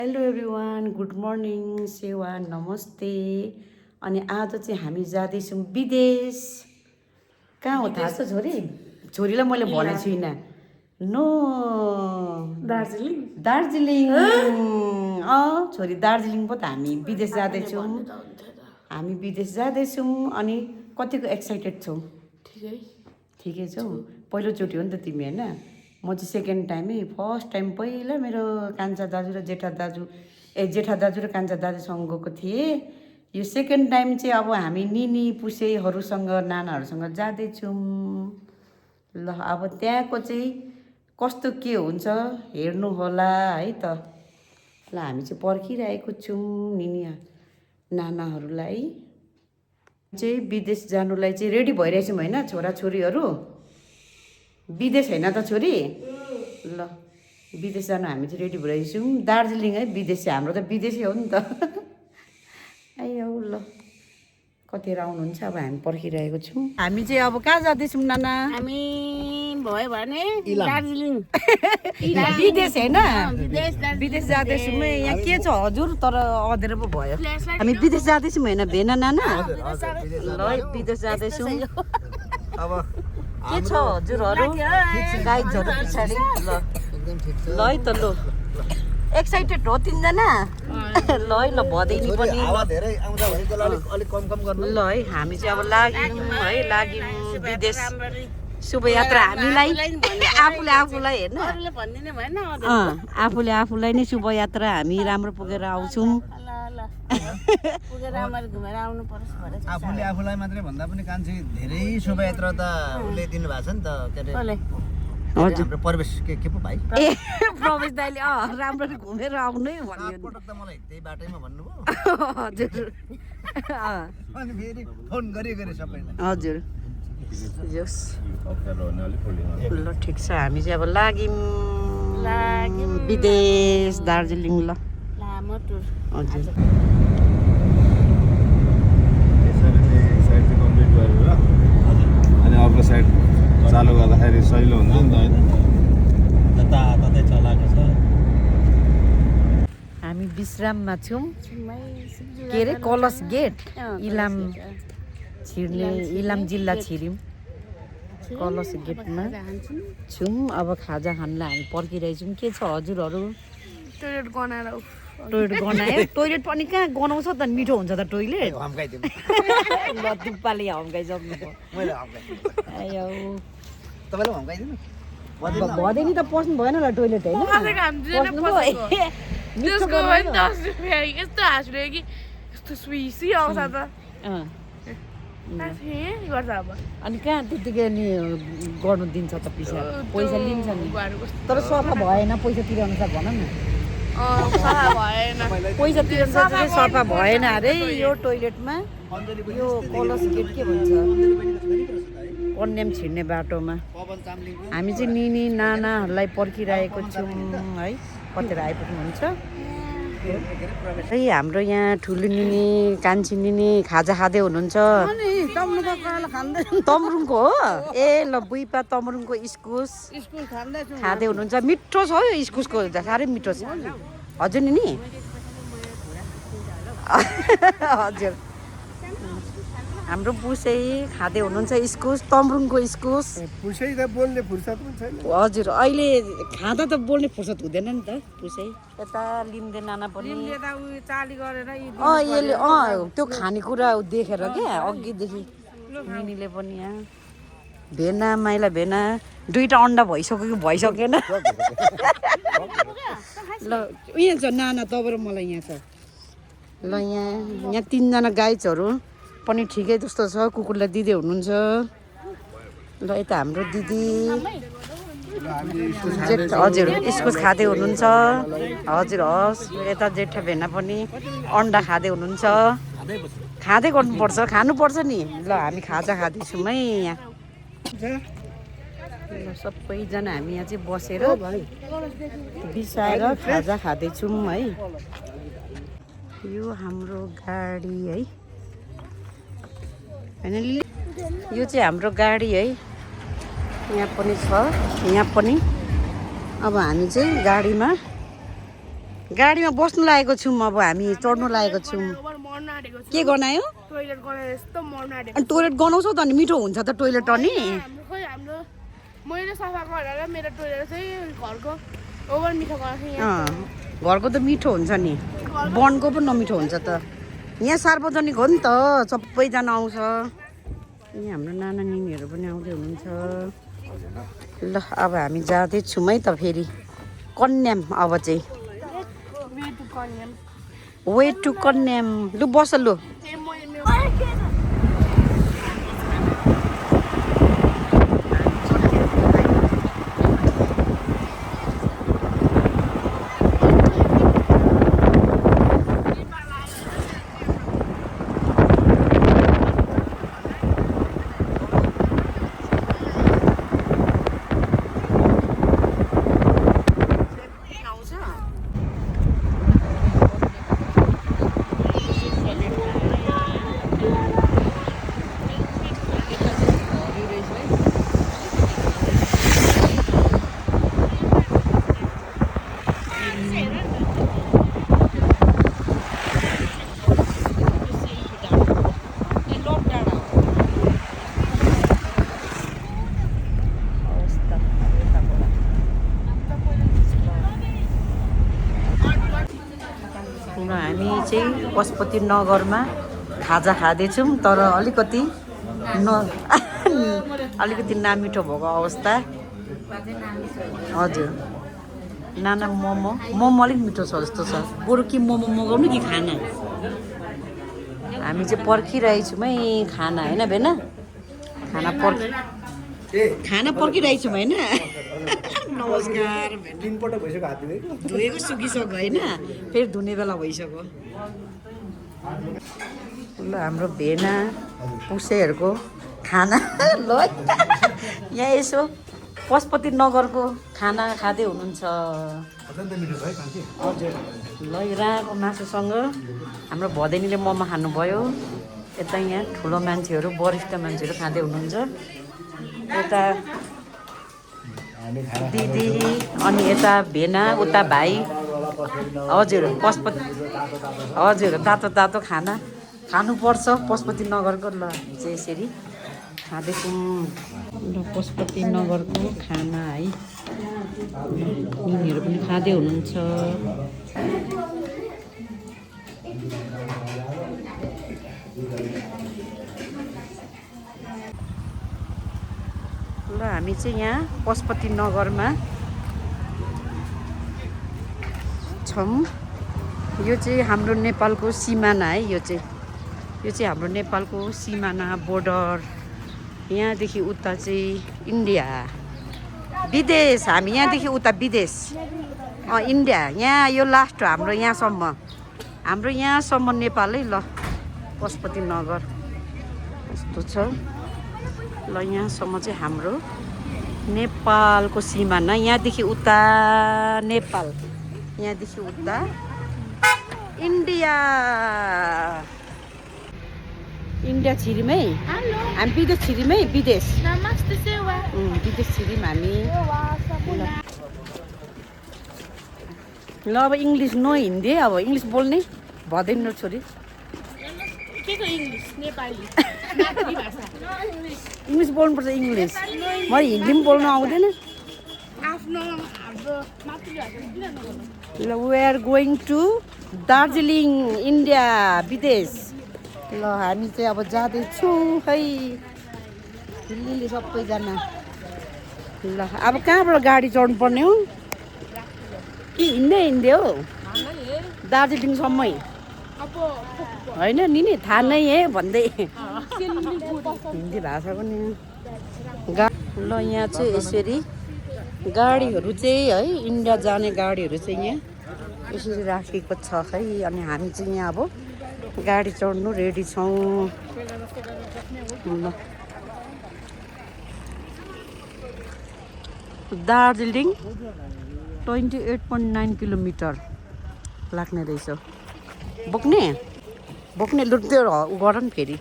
Hello everyone, good morning, सेवा नमस्ते। अनि आज चाहिँ हामी जाँदैछौँ विदेश। कहाँ हो थाहा छ छोरी? छोरीलाई मैले भनेको छुइनँ। नो दार्जिलिङ दार्जिलिङ। छोरी दार्जिलिङ पो त हामी विदेश जाँदैछौँ। हामी विदेश जाँदैछौँ अनि कतिको एक्साइटेड छौ? ठिकै छौ? पहिलोचोटि हो नि त तिमी होइन? म चाहिँ सेकेन्ड टाइमै, फर्स्ट टाइम पहिला मेरो कान्छा दाजु र जेठा दाजु र कान्छा दाजुसँग गएको थिएँ। यो सेकेन्ड टाइम चाहिँ अब हामी निनी पुसेहरूसँग नानाहरूसँग जाँदैछौँ। ल अब त्यहाँको चाहिँ कस्तो के हुन्छ हेर्नु होला है त। ल हामी चाहिँ पर्खिरहेको छौँ निनी नानाहरूलाई चाहिँ विदेश जानुलाई चाहिँ रेडी भइरहेछौँ होइन छोराछोरीहरू? विदेश होइन त छोरी? ल विदेश जानु हामी चाहिँ रेडी भइरहेछौँ। दार्जिलिङ है विदेश चाहिँ, हाम्रो त विदेशै हो नि त। आइयो ल कतिखेर आउनुहुन्छ अब हामी पर्खिरहेको छौँ। हामी चाहिँ अब कहाँ जाँदैछौँ नाना? हामी भयो भने दार्जिलिङ विदेश होइन, विदेश जाँदैछौँ। यहाँ के छ हजुर? तर अँधेरो पो भयो। हामी विदेश जाँदैछौँ होइन भेना नाना? ल विदेश जाँदैछौँ। अब के छ हजुरहरू? गाइडहरू पछाडि। ल है त ल एक्साइटेड हो तिनजना? ल है ल भदैनी पनि। हावा धेरै आउँदा भने त्यसलाई अलिक कम गर्नु। ल है हामी चाहिँ अब लाग्यौँ विदेश शुभयात्रा हामीलाई आफूलाई हेर्न आफूले आफूलाई नै शुभयात्रा हामी राम्रो पुगेर आउँछौँ। आफूले आफूलाई मात्रै भन्दा पनि कान्छी धेरै शोभायात्रा त उसले दिनुभएको छ नि त। के अरे हजुर हाम्रो प्रवेश के पो भाइ? ए प्रवेश दाइले राम्ररी घुमेर आउनै भन्यो। पटक त मलाई त्यही बाटैमा भन्नुभयो। हजुर अनि फेरि फोन गरी सबैलाई। हजुर यस ल ठिक छ। हामी चाहिँ अब लाग्यौँ विदेश दार्जिलिङ। ल लामो टुर हजुर अनि अर्को साइड चालु गर्दाखेरि सजिलो हुन्छ नि त होइन? जताततै चलाएको छ। हामी विश्राममा छौँ। के अरे कलश गेट इलाम छिर्ने, इलाम जिल्ला छिर्यौँ कलश गेटमा छौँ। अब खाजा खानलाई हामी पर्खिरहेछौँ। के छ हजुरहरू? टोइलेट गनाएर टोइलेट गनायो? टोइलेट पनि कहाँ गनाउँछ त? मिठो हुन्छ त टोइलेट? ल तुप्पाले हम्काइसक्नु भयो। आयो तपाईँले हम्काइदिनु भदै नि त पस्नु भएन ल टोइलेट होइन? यस्तो हाँस्यो कि यस्तो सुइसी आउँछ त। अनि कहाँ त्यतिकै नि गर्नु दिन्छ त? पैसा लिन्छ नि, तर सफा भएन। पैसा तिरे अनुसार भन न। पैसा तिरे अनुसार चाहिँ सफा भएन अरे यो टोइलेटमा। यो कलश गेट के भन्छ, कन्याम छिर्ने बाटोमा। हामी चाहिँ निनी नानाहरूलाई पर्खिरहेको छौँ है, कतिखेर आइपुग्नुहुन्छ है। हाम्रो यहाँ ठुलो निनी कान्छी निनी खाजा खाँदै हुनुहुन्छ। तमरुङको हो? ए ल बुइपा तमरुङको इस्कुस खाँदै हुनुहुन्छ। मिठो छ यो इस्कुसको, साह्रै मिठो छ। हजुर निनी? हजुर हाम्रो पुसै खाँदै हुनुहुन्छ इस्कुस, तमरुङको इस्कुस। पुसै त बोल्ने फुर्सद पनि छैन। हजुर अहिले खाँदा त बोल्ने फुर्सद हुँदैन नि त पुसै। यता लिम्दे नाना पनि यसले त्यो खानेकुरा देखेर क्या अघिदेखि निनीले पनि। यहाँ भेना माइला भेना दुईवटा अन्डा भइसकेन। ल यहाँ छ नाना तपाईँ र मलाई यहाँ छ। ल यहाँ तिनजना गाइजहरू पनि ठिकै जस्तो छ। कुकुरलाई दिदी हुनुहुन्छ। ल यता हाम्रो दिदी हजुर इस्कुस खाँदै हुनुहुन्छ। हजुर हस्। यता जेठा भेना पनि अन्डा खाँदै हुनुहुन्छ। खाँदै गर्नुपर्छ, खानुपर्छ नि। ल हामी खाजा खाँदैछौँ है यहाँ। ल सबैजना हामी यहाँ चाहिँ बसेर बिसाएर खाजा खाँदैछौँ है। यो हाम्रो गाडी है फाइनली, यो चाहिँ हाम्रो गाडी है। यहाँ पनि छ, यहाँ पनि। अब हामी चाहिँ गाडीमा गाडीमा बस्नु लागेको छौँ अब हामी चढ्नु लागेको छौँ मर्न आँटेको छु के गर्न आयो टोइलेट गरेर यस्तो मर्न आँटेको अनि टोइलेट गनाउँछौ त अनि मिठो हुन्छ त टोइलेट अनि हाम्रो खोइ हाम्रो मैले सफा गरेर मेरो टोइलेट चाहिँ घरको ओभर मिठो गरेको थिएँ यहाँ घरको त मिठो हुन्छ नि बनको पनि नमिठो हुन्छ त यहाँ सार्वजनिक हो नि त सबैजना आउँछ यहाँ हाम्रो नाना निनीहरू पनि आउँदै हुनुहुन्छ ल अब हामी जाँदैछौँ है त फेरि कन्याम अब चाहिँ वे टु कन्याम लु बस लु हामी चाहिँ पशुपति नगरमा खाजा खाँदैछौँ तर अलिकति अलिकति नामिठो भएको अवस्था हजुर नाना मोमो अलिक मिठो छ जस्तो छ बरु कि मोमो मगाउनु कि खाना हामी चाहिँ पर्खिरहेछौँ है खाना होइन बेना खाना पर्खिरहेछौँ होइन नमस्कार धोएको सुकिसक्यो होइन फेरि धुने बेला भइसक्यो ल हाम्रो भेना पुसेहरूको खाना ल यहाँ यसो पशुपति नगरको खाना खाँदै हुनुहुन्छ हजुर ल राको मासुसँग हाम्रो भदैनीले मोमो खानुभयो यता यहाँ ठुलो मान्छेहरू वरिष्ठ मान्छेहरू खाँदै हुनुहुन्छ यता दिदी अनि यता भेना उता भाइ हजुर पशुपति हजुर तातो तातो खाना खानुपर्छ पशुपति नगरको ल चाहिँ यसरी खाँदैछौँ र पशुपति नगरको खाना है यिनीहरू पनि खाँदै हुनुहुन्छ ल हामी चाहिँ यहाँ पशुपति नगरमा छौँ यो चाहिँ हाम्रो नेपालको सिमाना है यो चाहिँ हाम्रो नेपालको सिमाना बोर्डर यहाँदेखि उता चाहिँ इन्डिया विदेश हामी यहाँदेखि उता विदेश इन्डिया यहाँ यो लास्ट हो हाम्रो यहाँसम्म नेपाल है ल पशुपति नगर यस्तो छ ल यहाँसम्म चाहिँ हाम्रो नेपालको सिमाना यहाँदेखि उता नेपाल यहाँदेखि उता इन्डिया छिरिमै हामी विदेश छिरिमै विदेश विदेश छिरिम हामी ल अब इङ्ग्लिस नो हिन्दी अब इङ्ग्लिस बोल्ने भदैन छोरी इङ्ग्लिस बोल्नुपर्छ इङ्ग्लिस मलाई हिन्दी पनि बोल्नु आउँदैन ल we are going to Darjeeling India विदेश ल हामी चाहिँ अब जाँदैछौँ है दिल्ली सबैजना ल अब कहाँबाट गाडी चढ्नु पर्ने हो कि हिँड्दै हो दार्जिलिङसम्मै होइन नि थाहा नै है भन्दै हिन्दी भाषा पनि ल यहाँ चाहिँ यसरी गाडीहरू चाहिँ है इन्डिया जाने गाडीहरू चाहिँ यहाँ यसरी राखेको छ है अनि हामी चाहिँ यहाँ अब गाडी चढ्नु रेडी छौँ ल दार्जिलिङ 28.9 किलोमिटर लाग्ने रहेछ बोक्ने लु त्यो उ गर नि फेरि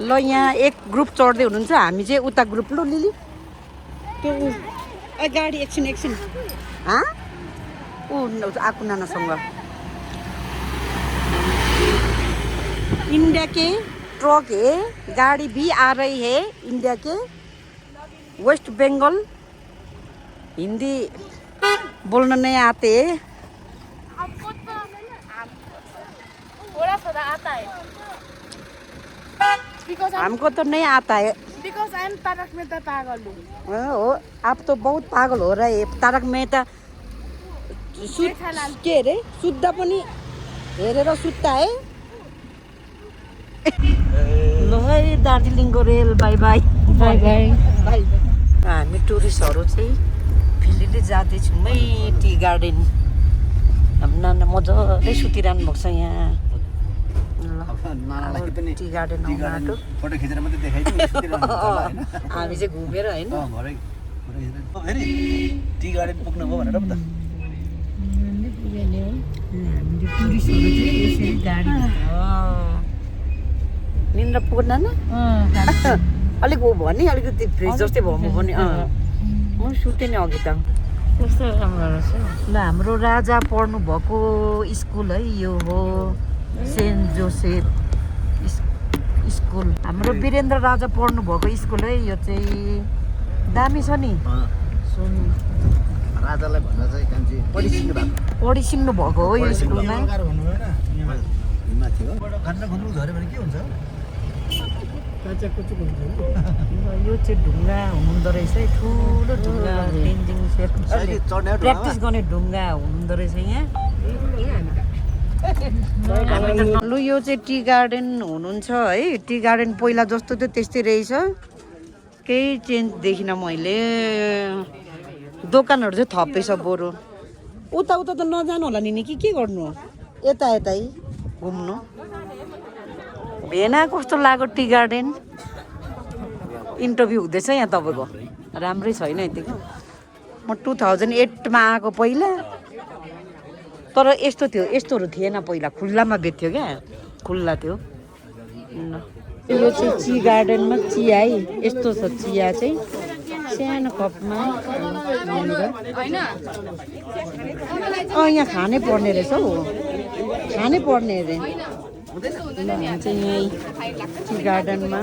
ल यहाँ एक ग्रुप चढ्दै हुनुहुन्छ हामी चाहिँ उता ग्रुप ल लिली त्यो गाडी एकछिन आकू नानासँग इंडिया के ट्रक है, गाड़ी भी आ रही है इंडिया के वेस्ट बंगाल। हिंदी बोलना नहीं आते आपको तो थोड़ा थोड़ा आता है हमको तो नहीं आता है। Because I am Tarak Mehta पागल हूँ। हो आप तो बहुत पागल हो रहे तारक मेहता के अरे सुत्दा पनि हेरेर सुत्ता है। ल है दार्जिलिङको rail by by by by by. हामी टुरिस्टहरू चाहिँ फिलिले जाँदैछौँ है टी गार्डन। अब नाना मजाले सुतिरहनु भएको छ यहाँ। टी गार्डन फोटो खिचेर मात्रै देखाइदिनु हामी चाहिँ घुमेर होइन फेरि टी गार्डन पुग्नु भयो भनेर पो त हामीले टुरिस्टहरू चाहिँ यसरी गाडी निन्द्रा पुग्न न अलिक हो भने अलिकति फ्रेस जस्तै भयो म पनि म सुतेँ नि अघि त कस्तो राम्रो रहेछ। ल हाम्रो राजा पढ्नु भएको स्कुल है यो हो सेन्ट जोसेफ स्कुल। हाम्रो वीरेन्द्र राजा पढ्नु भएको स्कुल है यो चाहिँ दामी छ नि। राजालाई भन्न चाहिँ कान्छी पढिसिक्नु भएको हो यो स्कुलमा। खाना खुल्नु झऱ्यो भने के हुन्छ यो चाहिँ ढुङ्गा हुनुहुँदो रहेछ है ठुलो ढुङ्गा तेन्जिङ प्र्याक्टिस गर्ने ढुङ्गा हुनुहुँदो रहेछ यहाँ। लु यो चाहिँ टी गार्डन हुनुहुन्छ है। टी गार्डन पहिला जस्तो थियो त्यस्तै रहेछ केही चेन्ज देखिनँ मैले। दोकानहरू चाहिँ थपेछ बरु। उता उता त नजानु होला नि के गर्नु यता यतै घुम्नु। भेना कस्तो लाग्यो टी गार्डन? इन्टरभ्यू हुँदैछ यहाँ तपाईँको राम्रै छैन यतिको। म 2008मा आएको पहिला तर यस्तो थियो यस्तोहरू थिएन पहिला खुल्लामा बेच्थ्यो क्या खुल्ला थियो। यो चाहिँ टी गार्डनमा चिया है यस्तो छ चिया चाहिँ सानो कपमा यहाँ खानै पर्ने रहेछ हौ खानै पर्ने अरे। हामी चाहिँ यहीँ टी गार्डनमा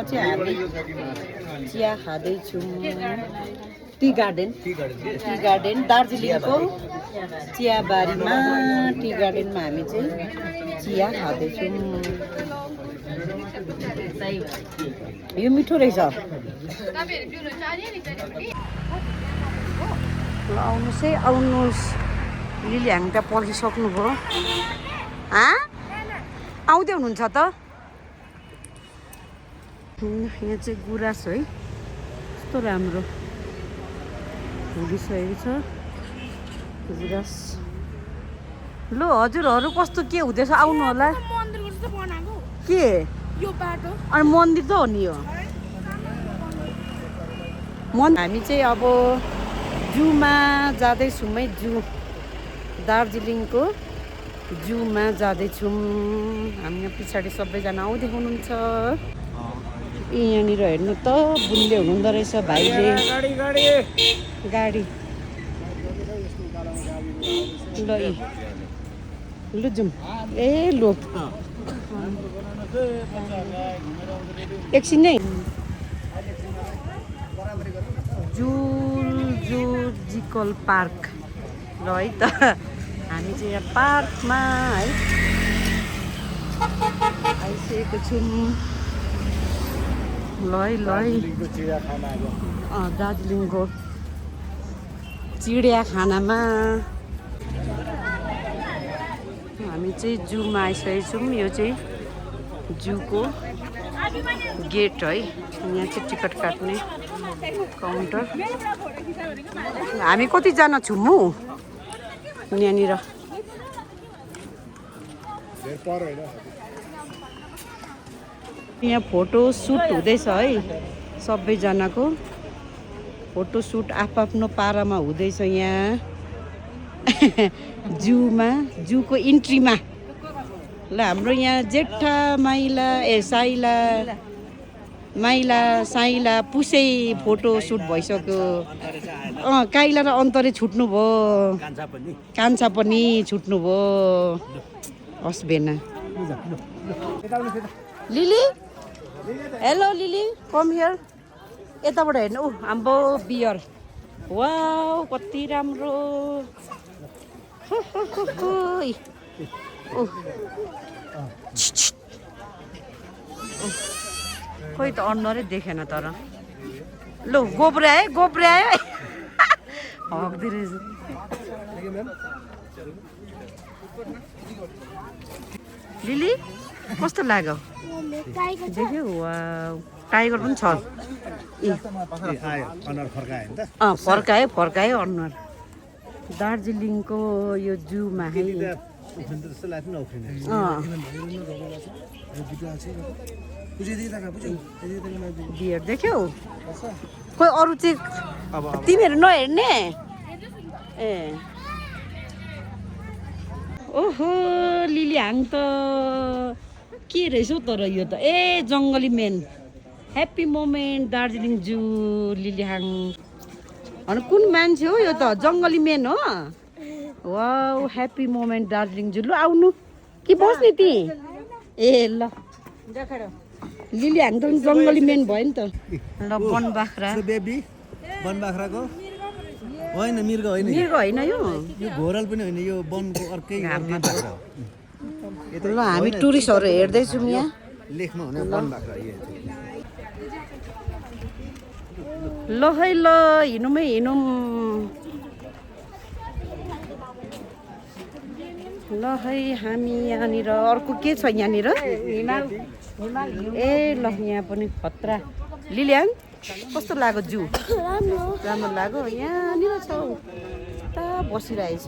चाहिँ हामी चिया खाँदैछौँ। टी गार्डन दार्जिलिङको चियाबारीमा टी गार्डनमा हामी चाहिँ चिया खाँदैछौँ। यो मिठो रहेछ। ल आउनुहोस् है आउनुहोस्। लिली हामी त पर्खिसक्नुभयो। आउँदै हुनुहुन्छ त? यहाँ चाहिँ गुराँस है कस्तो राम्रो भुलिसकेको छ गुराँस। ल हजुरहरू कस्तो के हुँदैछ आउनु होला। के यो बाटो अनि मन्दिर त हो नि यो हामी चाहिँ अब जूमा जाँदैछौँ है जू दार्जिलिङको जूमा जाँदैछौँ। हामी यहाँ पछाडि सबैजना आउँदै हुनुहुन्छ। यहाँनिर हेर्नु त बुन्ने हुनुहुँदो रहेछ भाइले गाडी। ल जाउँ ए लो एकछिन नै जूलॉजिकल पार्क ल है त हामी चाहिँ यहाँ पार्कमा है आइसकेको छौँ। ल है दार्जिलिङको चिडियाखानामा हामी चाहिँ जूमा आइसकेको छौँ। यो चाहिँ जूको गेट है। यहाँ चाहिँ टिकट काट्ने काउन्टर। हामी कतिजना छौँ हौ यहाँनिर? यहाँ फोटो सुट हुँदैछ है सबैजनाको फोटो सुट आफ्नो पारामा हुँदैछ यहाँ जूमा जूको इन्ट्रीमा। ल हाम्रो यहाँ जेठा माइला साइला माइला साइला पुसै फोटो सुट भइसक्यो काइला र अन्तरे छुट्नु भयो कान्छा पनि छुट्नु भयो हस् बेना lily hello lily come here यताबाट हेर्नु हाम्रो बियर वाउ कति राम्रो खोइ त अनुहारै देखेन तर ल गोब्रे आयो हग्दै रहेछ लिली कस्तो लाग्यो देख्यौ वाउ टाइगर पनि छ फर्कायो अनुहार दार्जिलिङको यो जूमा है बियर देख्यौ खोइ अरू चाहिँ तिमीहरू नहेर्ने ए ओहो लिली हाङ त के रहेछ हौ तर यो त ए जङ्गली मेन ह्याप्पी मोमेन्ट दार्जिलिङ जू लिलीहाङ अनि कुन मान्छे हो यो त जङ्गली मेन हो वाउ ह्याप्पी मोमेन्ट दार्जिलिङ जू ल आउनु कि बस्ने ती ए ल लिलीहाङ त जङ्गली मेन भयो नि त ल बनबाख्रा बेबी बनबाख्राको होइन मृग होइन यो घोरल पनि होइन यो वनको अर्कै बाख्रा हो ल हामी टुरिस्टहरू हेर्दैछौँ यहाँ लेखमा हुने बनबाख्रा ल है ल हिँडौँ ल है हामी यहाँनिर अर्को के छ यहाँनिर ए ल यहाँ पनि खतरा लिल्याङ कस्तो लाग्यो जू राम्रो लाग्यो यहाँनिर छ ता बसिरहेछ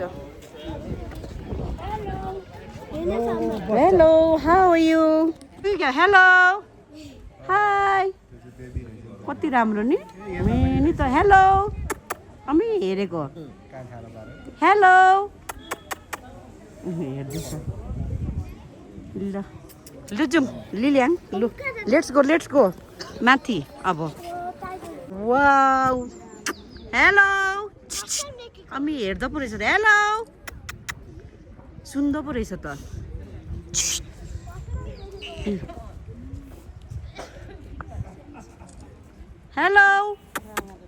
hello how are you hello hi कति राम्रो नि नि त हेलो हामी हेरेको हेलो हेर्दैछ ल लु जाउँ लिल्याङ लु लेट्स गो माथि अब वाउ हेलो हामी हेर्दा पो रहेछ त हेलो सुन्दा पो रहेछ त हेलो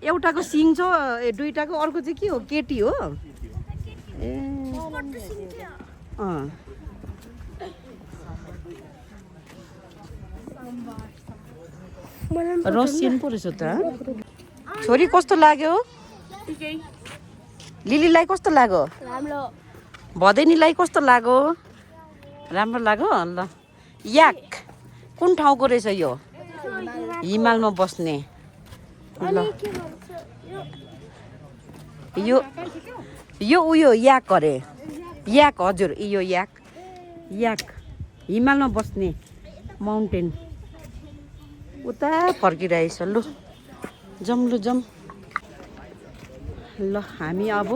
एउटाको सिङ छ दुईटाको अर्को चाहिँ के हो केटी हो ए रसियन पो रहेछ त छोरी कस्तो लाग्यो लिलीलाई कस्तो लाग्यो भदैनीलाई कस्तो लाग्यो राम्रो लाग्यो ल याक कुन ठाउँको रहेछ यो हिमालमा बस्ने ल यो उयो याक अरे याक हजुर यो याक हिमालमा बस्ने माउन्टेन उता फर्किरहेछ लु जाउँ ल हामी अब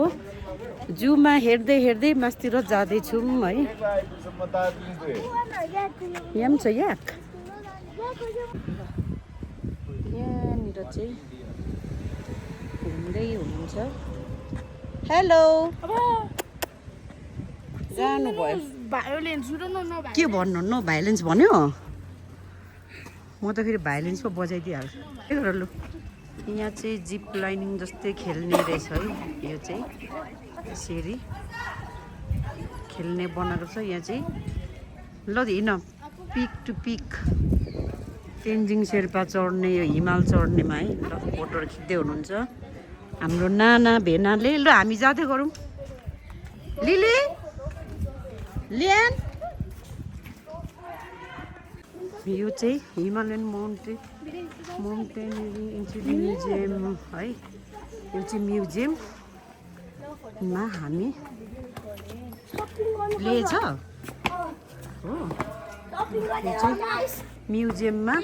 जूमा हेर्दै मासतिर जाँदैछौँ है यहाँ पनि छ याक यहाँनिर चाहिँ घुम्दै हुनुहुन्छ हेलो जानुभयो के भन्नु नो भाइलेन्स भन्यो म त फेरि भाइलेन्स पो बजाइदिइहाल्छु के गर लु यहाँ चाहिँ जिप लाइनिङ जस्तै खेल्ने रहेछ है यो चाहिँ यसरी खेल्ने बनाएको छ यहाँ चाहिँ ल हिँड peak to peak Tenzing Sherpa चढ्ने यो हिमाल चढ्नेमा है ल फोटोहरू खिच्दै हुनुहुन्छ हाम्रो नाना भेनाले ल हामी जाँदै गरौँ लिली लियान यो चाहिँ हिमालयन माउन्टेनरिङ इन्स्टिट्युट म्युजियम है यो चाहिँ म्युजियममा हामी लिएछ हो यो चाहिँ म्युजियममा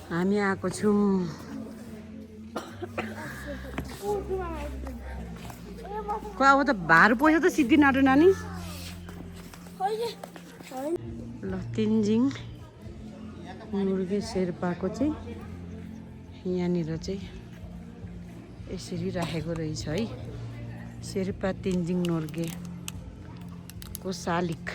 हामी आएको छौँ अब त भार पैसा त सिद्धिन आँट्यो नानी ल तेन्जिङ मुर्गे शेर्पाको चाहिँ यहाँनिर चाहिँ यसरी राखेको रहेछ है। शेर्पा तेन्जिङ नोर्गेको शालिक।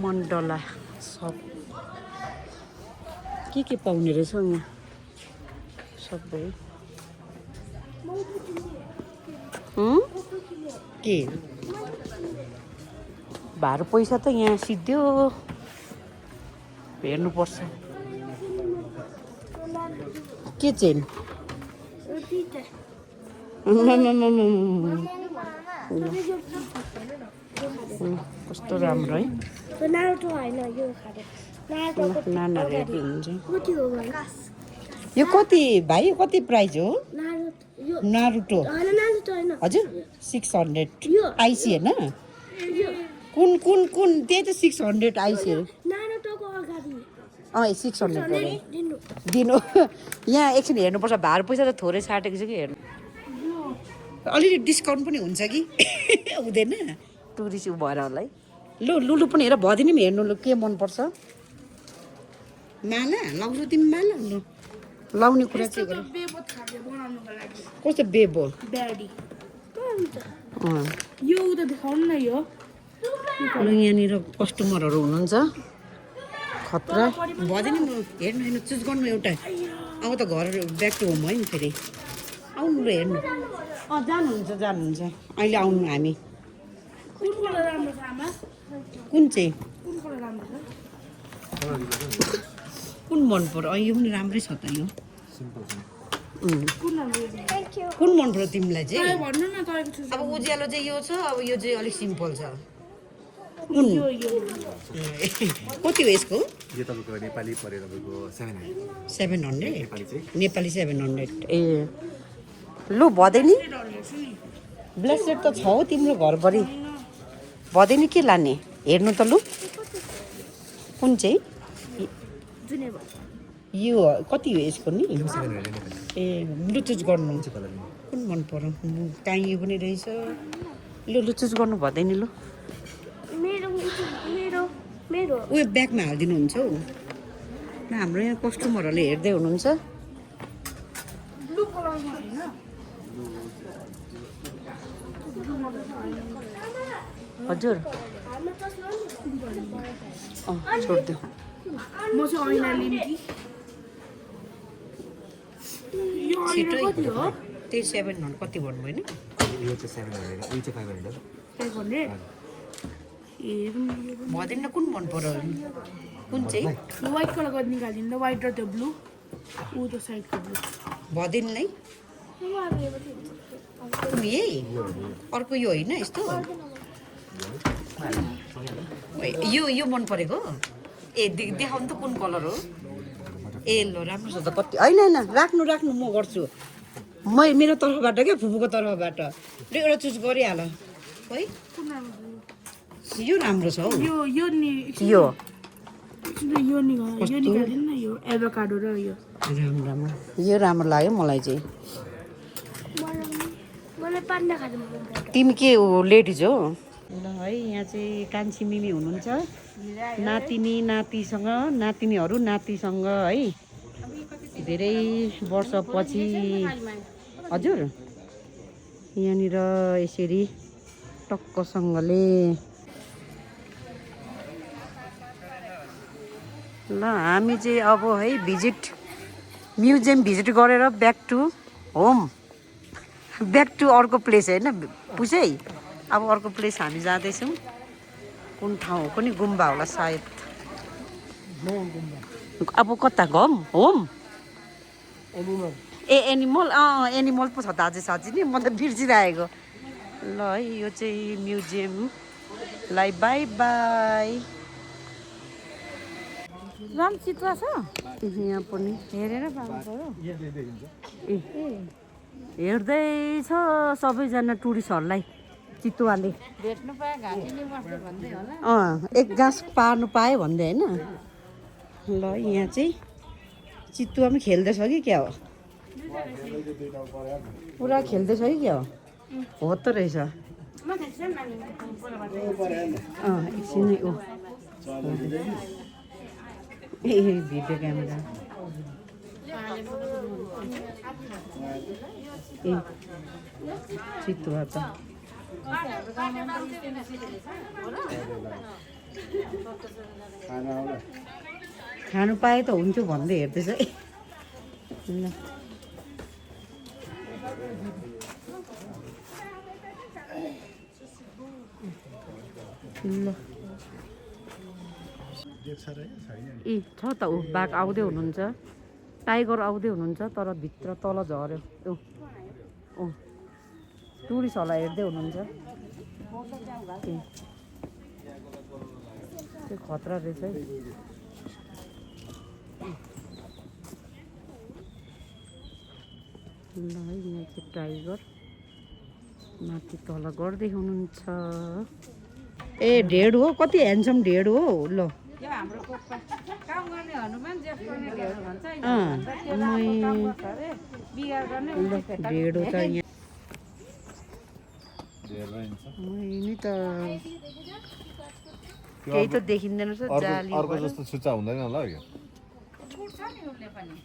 मण्डला सब के पाउने रहेछ यहाँ सबै। के भारो पैसा त यहाँ सिद्धो हेर्नुपर्छ। के चेन कस्तो राम्रो है। नानाहरू हेर्दै हुन्छ। यो कति भाइ कति प्राइस हो? नारुटो हजुर 600 आइसी होइन? कुन कुन कुन त्यही त 600 आइसी हो। 600 दिनु यहाँ एकछिन हेर्नुपर्छ। भार पैसा त थोरै साटेको छ कि हेर्नु। अलिअलि डिस्काउन्ट पनि हुन्छ कि हुँदैन? टुरिस्ट भएर होला है। लु लुलु पनि हेर भदिनी पनि हेर्नु। लु के मनपर्छ? माला लाउनु तिमी माला? लु लाउने कुरा चाहिँ गर। कस्तो बेबो यो त देखाउनु न। यो यहाँनिर कस्टमरहरू हुनुहुन्छ खतरा। भदिनी हेर्नु हेर्नु चुज गर्नु एउटा। अब त घर ब्याक टु होम है नि फेरि। आउनु ल हेर्नु। जानुहुन्छ जानुहुन्छ अहिले आउनु हामी। कुन चाहिँ कुन मन पर्यो? यो पनि राम्रै छ त। यो कुन मन पर्यो तिमीलाई चाहिँ? अब उज्यालो चाहिँ यो छ। अब यो चाहिँ अलिक सिम्पल छ। कुन कति हो यसको? यो तपाईँको नेपाली पऱ्यो तपाईँको 700 नेपाली 700। ए लु भदैनी ब्लेसेट त छ हौ तिम्रो घरभरि। भदैनी के लाने हेर्नु त। लु कुन चाहिँ? यो कति हो यसको नि? ए लु चुज गर्नु कुन मन पर्यो? टाइयो पनि रहेछ। लु लु चुज गर्नु भदैनी। लु उयो ब्यागमा हालिदिनुहुन्छ हौ। हाम्रो यहाँ कस्टमरहरूले हेर्दै हुनुहुन्छ। हजुर छोडिदियो। म चाहिँ ऐना लिम कि यो छिटो त्यही 700 कति भन्नु होइन? यो चाहिँ 700 यो चाहिँ 500 भदिन कुन मन पर्यो? कुन चाहिँ? यो व्हाइट कलरको निकालिदिनु न। व्हाइट र त्यो ब्लू ऊ त्यो साइडको ब्लू भदिन नै यही अर्को यो होइन यस्तो? यो मन परेको? ए देखाउनु त कुन कलर हो? ए ल राम्रो छ त। कति होइन होइन राख्नु राख्नु म गर्छु। मेरो तर्फबाट क्या फुपूको तर्फबाट एउटा चुज गरिहाल है। यो राम्रो छ हौ। यो निकालिदिनु न। यो एभोकाडो र यो राम्रो यो राम्रो लाग्यो मलाई चाहिँ। तिमी के हो लेडिज हो? ल है यहाँ चाहिँ कान्छी मिमी हुनुहुन्छ। नातिनी नातिनीहरू नातिसँग है धेरै वर्षपछि। हजुर यहाँनिर यसरी टक्कसँगले। ल हामी चाहिँ अब है म्युजियम भिजिट गरेर back to home. Back to अर्को प्लेस होइन पुसै। अब अर्को प्लेस हामी जाँदैछौँ। कुन ठाउँ हो पनि गुम्बा होला सायद। अब कता घम होम? ए एनिमल एनिमल पो छ दाजु साँच्ची नि। म त बिर्सिरहेको। ल है यो चाहिँ म्युजियमलाई बाई बाई। राम चित्र छ यहाँ पनि हेरेर पाउनु पर्यो। ए हेर्दैछ सबैजना टुरिस्टहरूलाई चितुवाले भेट्नु पाए घाँटीले बस्यो भन्दै होला। एक गाँस पार्नु पायो भन्दै होइन? ल यहाँ चाहिँ चितुवा पनि खेल्दैछ कि क्या हो? पुरा खेल्दैछ कि क्या हो? हो त रहेछ एकछिनै ऊ ए भिडियो क्यामेरा ए चितुवा त खानु पाए त हुन्थ्यो भन्दै हेर्दैछ है ल ल ए छ त ऊ बाघ आउँदै हुनुहुन्छ टाइगर आउँदै हुनुहुन्छ तर भित्र तल झऱ्यो ऊ टुरिस्टहरूलाई हेर्दै हुनुहुन्छ त्यो खतरा रहेछ है ल है यहाँ चाहिँ टाइगर माथि तल गर्दै हुनुहुन्छ ए ढेड हो कति ह्यान्डसम ढेड हो ल ढेड हो त यहाँ नि त केही त देखिँदैन जाली अर्को जस्तो छुच्चा हुँदैन होला यो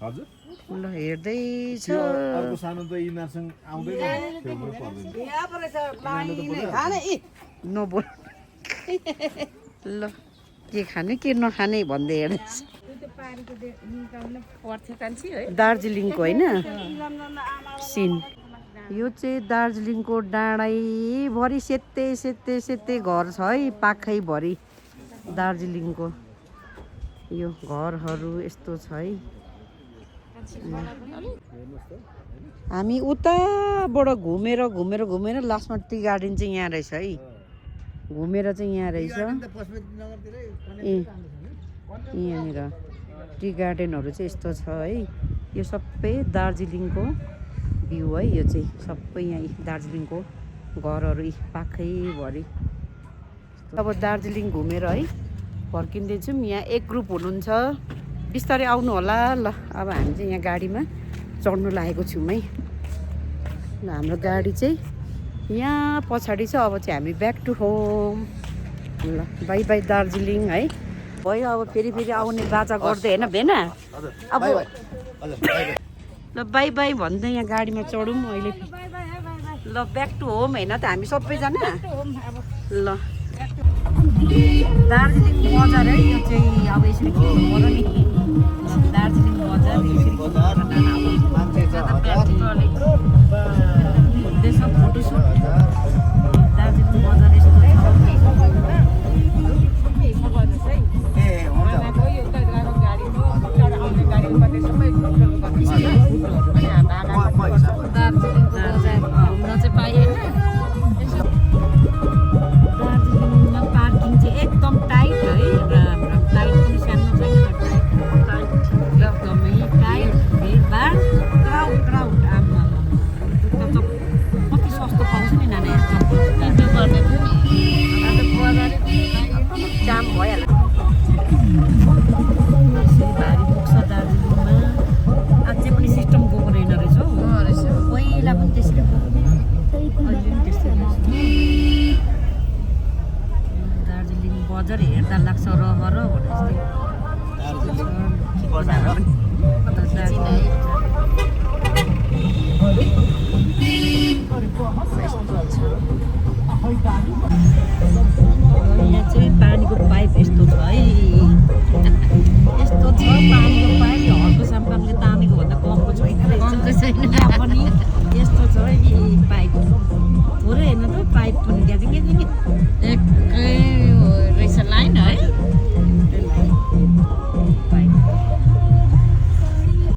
हजुर ल हेर्दैछ अर्को सानो त यिनीहरूसँग आउँदैन नबोल ल के खाने के नखाने भन्दै हेर्दैछ दार्जिलिङको होइन सिन यो चाहिँ दार्जिलिङको डाँडैभरि सेते सेते सेते घर छ है पाखैभरि दार्जिलिङको यो घरहरू यस्तो छ है हामी उताबाट घुमेर घुमेर घुमेर लास्टमा टी गार्डन चाहिँ यहाँ रहेछ है घुमेर चाहिँ यहाँ रहेछ ए यहाँनिर टी गार्डनहरू चाहिँ यस्तो छ है यो सबै दार्जिलिङको भ्यू है यो चाहिँ सबै यहाँ दार्जिलिङको घरहरू पाखैभरि अब दार्जिलिङ घुमेर है फर्किँदैछौँ यहाँ एक ग्रुप हुनुहुन्छ बिस्तारै आउनु होला ल अब हामी चाहिँ यहाँ गाडीमा चढ्नु लागेको छौँ है ल हाम्रो गाडी चाहिँ यहाँ पछाडि छ अब चाहिँ हामी ब्याक टु होम ल बाई बाई दार्जिलिङ है भयो अब फेरि फेरि आउने बाचा गर्दै होइन भेना अब ल बाई बाई भन्दै यहाँ गाडीमा चढौँ अहिले ल ब्याक टु होम होइन त हामी सबैजना ल दार्जिलिङ बजार है यो चाहिँ अब यसरी घुम्नु पर्यो नि दार्जिलिङ बजार यसरी घुम्दैछ फोटोसुट दार्जिलिङ बजार यस्तो घुम्न चाहिँ पाइएन दार्जिलिङमा पार्किङ चाहिँ एकदम टाइट है र टाइट पनि सानो छैन एकदमै टाइट भिडभाड क्राउड आमा जुत्ता त कति सस्तो पाउँछ नि नानी जाम भइहाल्छ यसरी भारी पुग्छ दार्जिलिङमा अझै पनि सिस्टम गएको रहेन रहेछ हौ पहिला पनि त्यसरी अहिले पनि त्यस्तै दार्जिलिङ बजार हेर्दा लाग्छ रहर यहाँ चाहिँ पानीको पाइप यस्तो छ है यस्तो छ पानीको पाइप हर्को साम्पाङले तानेको भन्दा कमको छैन पनि यस्तो छ है पाइप थोरै हेर्नु त पाइप पनि त्यहाँ चाहिँ के एकै रहेछ लाइन है